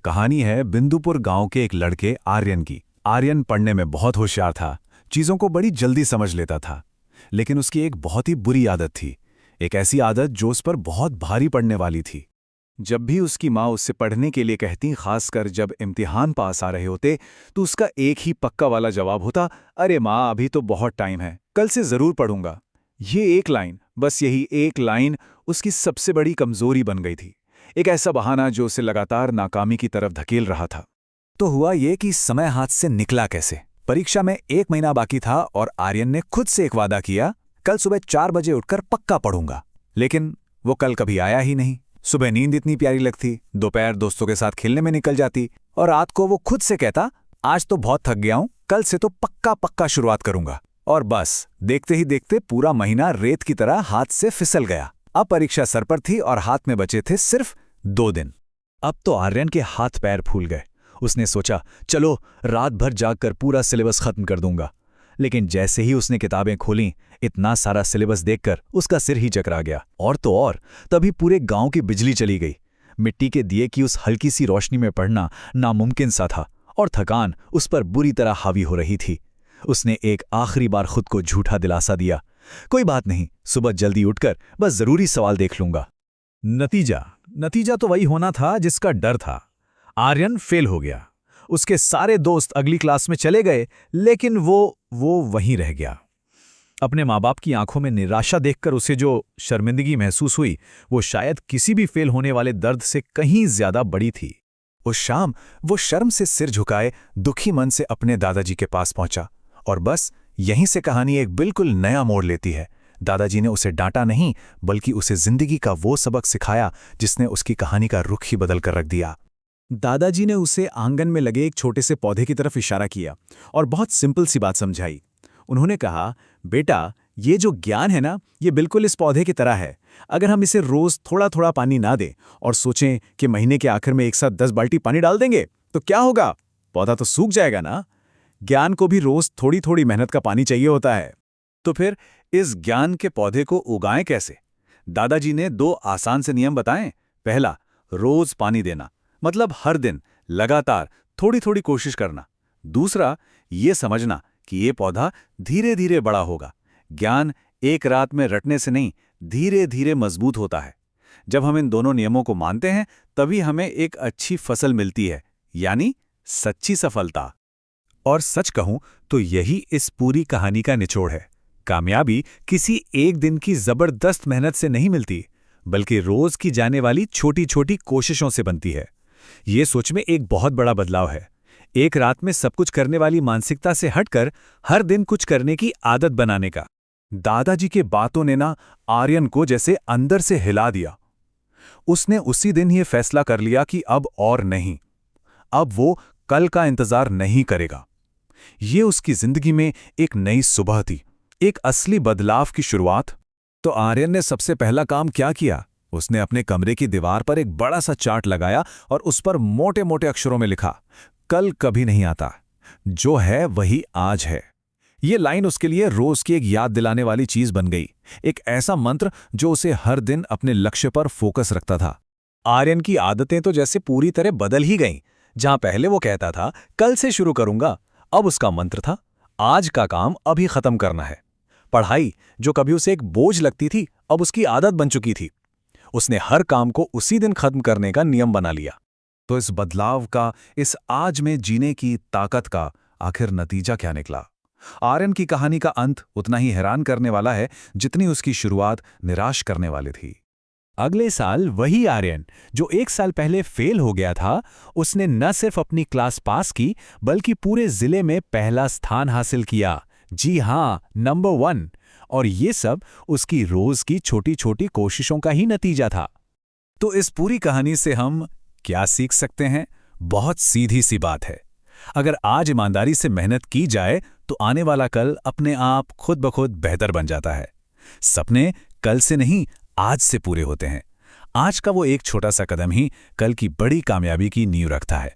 कहानी है बिंदुपुर गांव के एक लड़के आर्यन की। आर्यन पढ़ने में बहुत होशियार था, चीजों को बड़ी जल्दी समझ लेता था। लेकिन उसकी एक बहुत ही बुरी आदत थी, एक ऐसी आदत जो उस पर बहुत भारी पड़ने वाली थी। जब भी उसकी माँ उससे पढ़ने के लिए कहती, खासकर जब इम्तिहान पास आ रहे होते, तो उसका एक ही पक्का वाला जवाब होता, अरे माँ अभी तो बहुत टाइम है, कल से जरूर पढ़ूंगा। ये एक लाइन, बस यही एक लाइन उसकी सबसे बड़ी कमजोरी बन गई थी। एक ऐसा बहाना जो उसे लगातार नाकामी की तरफ धकेल रहा था। तो हुआ ये कि समय हाथ से निकला कैसे। परीक्षा में 1 महीना बाकी था और आर्यन ने खुद से एक वादा किया, कल सुबह 4 बजे उठकर पक्का पढ़ूंगा। लेकिन वो कल कभी आया ही नहीं। सुबह नींद इतनी प्यारी लगती, दोपहर दोस्तों के साथ खेलने में निकल जाती, और रात को वो खुद से कहता, आज तो बहुत थक गया हूं, कल से तो पक्का शुरुआत करूंगा। और बस देखते ही देखते पूरा महीना रेत की तरह हाथ से फिसल गया। अब परीक्षा सर पर थी और हाथ में बचे थे सिर्फ 2 दिन। अब तो आर्यन के हाथ पैर फूल गए। उसने सोचा, चलो रात भर जागकर पूरा सिलेबस खत्म कर दूंगा। लेकिन जैसे ही उसने किताबें खोलीं, इतना सारा सिलेबस देखकर उसका सिर ही चकरा गया। और तो और, तभी पूरे गांव की बिजली चली गई। मिट्टी के दिए की उस हल्की सी रोशनी में पढ़ना नामुमकिन सा था, और थकान उस पर बुरी तरह हावी हो रही थी। उसने एक आखिरी बार खुद को झूठा दिलासा दिया, कोई बात नहीं, सुबह जल्दी उठकर बस जरूरी सवाल देख लूंगा। नतीजा तो वही होना था जिसका डर था। आर्यन फेल हो गया। उसके सारे दोस्त अगली क्लास में चले गए, लेकिन वो वहीं रह गया। अपने माँ बाप की आंखों में निराशा देखकर उसे जो शर्मिंदगी महसूस हुई, वो शायद किसी भी फेल होने वाले दर्द से कहीं ज्यादा बड़ी थी। उस शाम वो शर्म से सिर झुकाए दुखी मन से अपने दादाजी के पास पहुंचा। और बस यहीं से कहानी एक बिल्कुल नया मोड़ लेती है। दादाजी ने उसे डांटा नहीं, बल्कि उसे जिंदगी का वो सबक सिखाया जिसने उसकी कहानी का रुख ही बदल कर रख दिया। दादाजी ने उसे आंगन में लगे एक छोटे से पौधे की तरफ इशारा किया और बहुत सिंपल सी बात समझाई। उन्होंने कहा, बेटा, ये जो ज्ञान है ना, ये बिल्कुल इस पौधे की तरह है। अगर हम इसे रोज थोड़ा थोड़ा पानी ना दें और सोचें कि महीने के आखिर में एक साथ 10 बाल्टी पानी डाल देंगे तो क्या होगा? पौधा तो सूख जाएगा ना। ज्ञान को भी रोज थोड़ी थोड़ी मेहनत का पानी चाहिए होता है। तो फिर इस ज्ञान के पौधे को उगाएं कैसे? दादाजी ने 2 आसान से नियम बताएं। पहला, रोज पानी देना, मतलब हर दिन लगातार थोड़ी थोड़ी कोशिश करना। दूसरा, ये समझना कि ये पौधा धीरे धीरे बड़ा होगा। ज्ञान एक रात में रटने से नहीं, धीरे धीरे मजबूत होता है। जब हम इन दोनों नियमों को मानते हैं, तभी हमें एक अच्छी फसल मिलती है, यानी सच्ची सफलता। और सच कहूं तो यही इस पूरी कहानी का निचोड़ है। कामयाबी किसी एक दिन की जबरदस्त मेहनत से नहीं मिलती, बल्कि रोज की जाने वाली छोटी छोटी कोशिशों से बनती है। ये सोच में एक बहुत बड़ा बदलाव है। एक रात में सब कुछ करने वाली मानसिकता से हटकर हर दिन कुछ करने की आदत बनाने का। दादाजी के बातों ने ना आर्यन को जैसे अंदर से हिला दिया। उसने उसी दिन ये फैसला कर लिया कि अब और नहीं, अब वो कल का इंतजार नहीं करेगा। ये उसकी जिंदगी में एक नई सुबह थी, एक असली बदलाव की शुरुआत। तो आर्यन ने सबसे पहला काम क्या किया? उसने अपने कमरे की दीवार पर एक बड़ा सा चार्ट लगाया और उस पर मोटे मोटे अक्षरों में लिखा, कल कभी नहीं आता, जो है वही आज है। ये लाइन उसके लिए रोज की एक याद दिलाने वाली चीज बन गई, एक ऐसा मंत्र जो उसे हर दिन अपने लक्ष्य पर फोकस रखता था। आर्यन की आदतें तो जैसे पूरी तरह बदल ही गईं। जहां पहले वो कहता था कल से शुरू करूंगा, अब उसका मंत्र था, आज का काम अभी खत्म करना है। पढ़ाई जो कभी उसे एक बोझ लगती थी, अब उसकी आदत बन चुकी थी। उसने हर काम को उसी दिन खत्म करने का नियम बना लिया। तो इस बदलाव का, इस आज में जीने की ताकत का आखिर नतीजा क्या निकला? आर्यन की कहानी का अंत उतना ही हैरान करने वाला है जितनी उसकी शुरुआत निराश करने वाली थी। अगले साल वही आर्यन जो 1 साल पहले फेल हो गया था, उसने न सिर्फ अपनी क्लास पास की, बल्कि पूरे जिले में पहला स्थान हासिल किया। जी हां, नंबर 1। और ये सब उसकी रोज की छोटी छोटी कोशिशों का ही नतीजा था। तो इस पूरी कहानी से हम क्या सीख सकते हैं? बहुत सीधी सी बात है। अगर आज ईमानदारी से मेहनत की जाए तो आने वाला कल अपने आप खुद ब खुद बेहतर बन जाता है। सपने कल से नहीं, आज से पूरे होते हैं। आज का वो एक छोटा सा कदम ही कल की बड़ी कामयाबी की नींव रखता है।